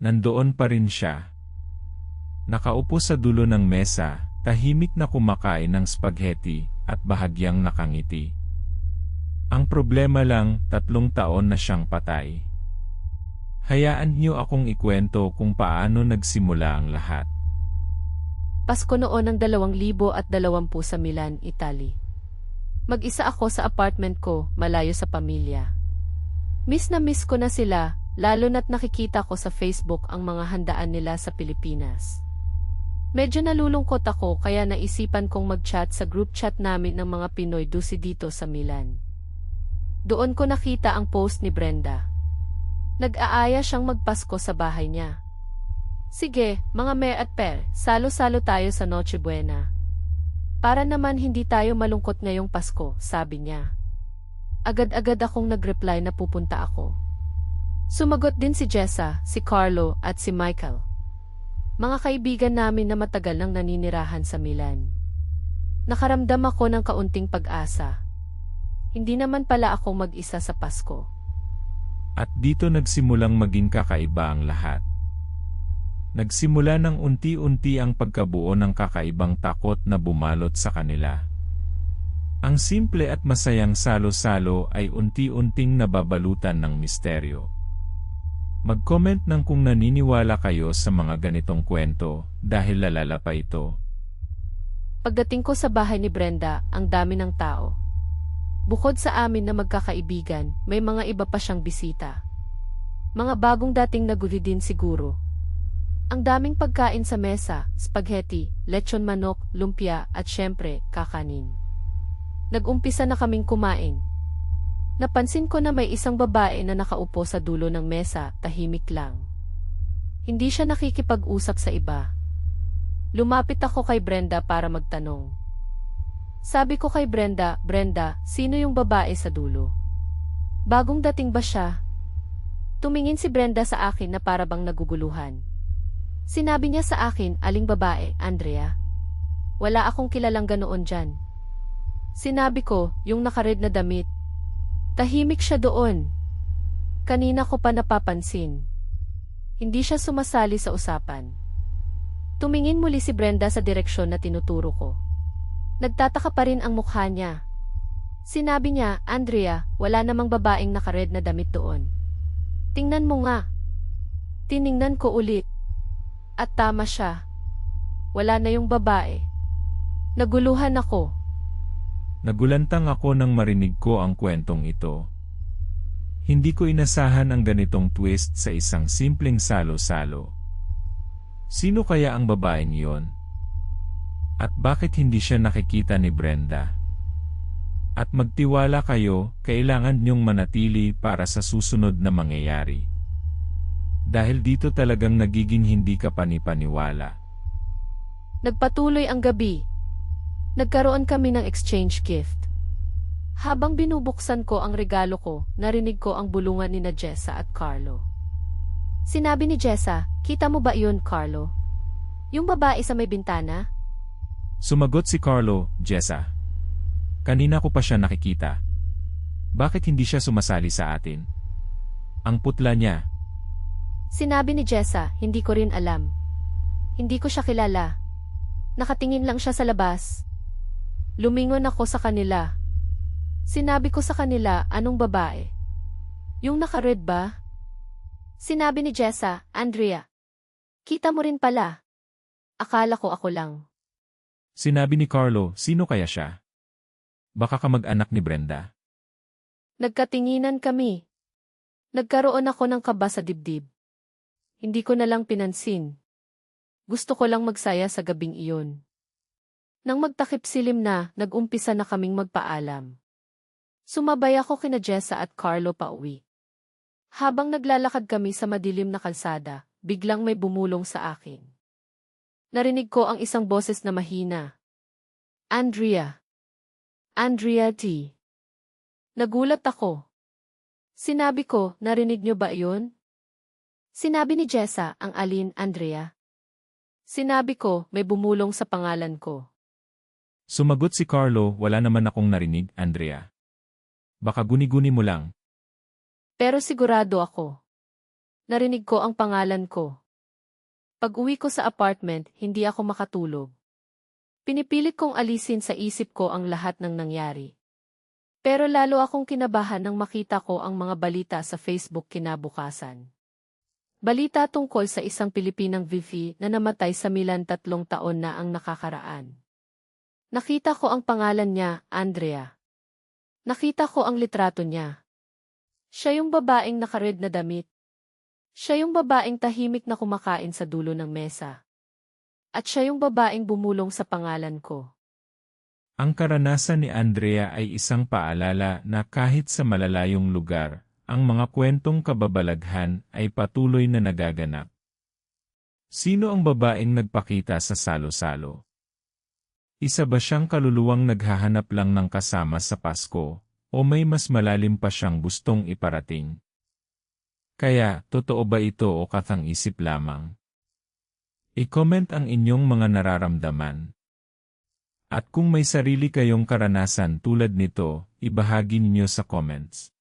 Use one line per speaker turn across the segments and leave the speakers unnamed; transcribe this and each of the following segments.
Nandoon pa rin siya. Nakaupo sa dulo ng mesa, tahimik na kumakain ng spaghetti at bahagyang nakangiti. Ang problema lang, 3 taon na siyang patay. Hayaan niyo akong ikwento kung paano nagsimula ang lahat.
Pasko noon ng 2020 sa Milan, Italy. Mag-isa ako sa apartment ko, malayo sa pamilya. Miss na miss ko na sila, lalo na't nakikita ko sa Facebook ang mga handaan nila sa Pilipinas. Medyo nalulungkot ako kaya naisipan kong mag-chat sa group chat namin ng mga Pinoy dusi dito sa Milan. Doon ko nakita ang post ni Brenda. Nag-aaya siyang magpasko sa bahay niya. Sige, mga Mer at Per, salo-salo tayo sa Noche Buena. Para naman hindi tayo malungkot ngayong Pasko, sabi niya. Agad-agad akong nag-reply na pupunta ako. Sumagot din si Jessa, si Carlo at si Michael. Mga kaibigan namin na matagal nang naninirahan sa Milan. Nakaramdam ako ng kaunting pag-asa. Hindi naman pala ako mag-isa sa Pasko.
At dito nagsimulang maging kakaiba ang lahat. Nagsimula ng unti-unti ang pagkabuo ng kakaibang takot na bumalot sa kanila. Ang simple at masayang salo-salo ay unti-unting nababalutan ng misteryo. Mag-comment ng kung naniniwala kayo sa mga ganitong kwento dahil lalala pa ito.
Pagdating ko sa bahay ni Brenda, ang dami ng tao. Bukod sa amin na magkakaibigan, may mga iba pa siyang bisita. Mga bagong dating naguli din siguro. Ang daming pagkain sa mesa, spaghetti, lechon manok, lumpia at syempre, kakanin. Nag-umpisa na kaming kumain. Napansin ko na may isang babae na nakaupo sa dulo ng mesa, tahimik lang. Hindi siya nakikipag-usap sa iba. Lumapit ako kay Brenda para magtanong. Sabi ko kay Brenda, Brenda, sino yung babae sa dulo? Bagong dating ba siya? Tumingin si Brenda sa akin na para bang naguguluhan. Sinabi niya sa akin, aling babae, Andrea? Wala akong kilalang ganoon dyan. Sinabi ko, yung nakared na damit. Tahimik siya doon. Kanina ko pa napapansin. Hindi siya sumasali sa usapan. Tumingin muli si Brenda sa direksyon na tinuturo ko. Nagtataka pa rin ang mukha niya. Sinabi niya, Andrea, wala namang babaeng nakared na damit doon. Tingnan mo nga. Tiningnan ko ulit. At tama siya. Wala na yung babae. Naguluhan ako.
Nagulantang ako nang marinig ko ang kwentong ito. Hindi ko inasahan ang ganitong twist sa isang simpleng salo-salo. Sino kaya ang babaeng iyon? At bakit hindi siya nakikita ni Brenda? At magtiwala kayo, kailangan niyong manatili para sa susunod na mangyayari. Dahil dito talagang nagiging hindi ka panipaniwala.
Nagpatuloy ang gabi. Nagkaroon kami ng exchange gift. Habang binubuksan ko ang regalo ko, narinig ko ang bulungan ni Jessa at Carlo. Sinabi ni Jessa, kita mo ba yun, Carlo? Yung babae sa may bintana?
Sumagot si Carlo, Jessa. Kanina ko pa siya nakikita. Bakit hindi siya sumasali sa atin? Ang putla niya.
Sinabi ni Jessa, hindi ko rin alam. Hindi ko siya kilala. Nakatingin lang siya sa labas. Lumingon ako sa kanila. Sinabi ko sa kanila, anong babae? Yung naka-red ba? Sinabi ni Jessa, Andrea. Kita mo rin pala. Akala ko ako lang.
Sinabi ni Carlo, sino kaya siya? Baka kamag-anak ni Brenda.
Nagkatinginan kami. Nagkaroon ako ng kaba sa dibdib. Hindi ko na lang pinansin. Gusto ko lang magsaya sa gabing iyon. Nang magtakip silim na, nag-umpisa na kaming magpaalam. Sumabay ako kina Jessa at Carlo pauwi. Habang naglalakad kami sa madilim na kalsada, biglang may bumulong sa akin. Narinig ko ang isang boses na mahina. Andrea. Andrea T. Nagulat ako. Sinabi ko, narinig niyo ba iyon? Sinabi ni Jessa, ang alin, Andrea? Sinabi ko, may bumulong sa pangalan ko.
Sumagot si Carlo, wala naman akong narinig, Andrea. Baka guni-guni mo lang.
Pero sigurado ako. Narinig ko ang pangalan ko. Pag-uwi ko sa apartment, hindi ako makatulog. Pinipilit kong alisin sa isip ko ang lahat ng nangyari. Pero lalo akong kinabahan nang makita ko ang mga balita sa Facebook kinabukasan. Balita tungkol sa isang Pilipinang Vivi na namatay sa Milan 3 taon na ang nakakaraan. Nakita ko ang pangalan niya, Andrea. Nakita ko ang litrato niya. Siya yung babaeng naka-red na damit. Siya yung babaeng tahimik na kumakain sa dulo ng mesa. At siya yung babaeng bumulong sa pangalan ko.
Ang karanasan ni Andrea ay isang paalala na kahit sa malalayong lugar, ang mga kwentong kababalaghan ay patuloy na nagaganap. Sino ang babaeng nagpakita sa salo-salo? Isa ba siyang kaluluwang naghahanap lang ng kasama sa Pasko, o may mas malalim pa siyang gustong iparating? Kaya, totoo ba ito o kathang-isip lamang? I-comment ang inyong mga nararamdaman. At kung may sarili kayong karanasan tulad nito, ibahagi ninyo sa comments.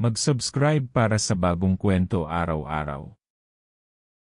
Mag-subscribe para sa bagong kwento araw-araw.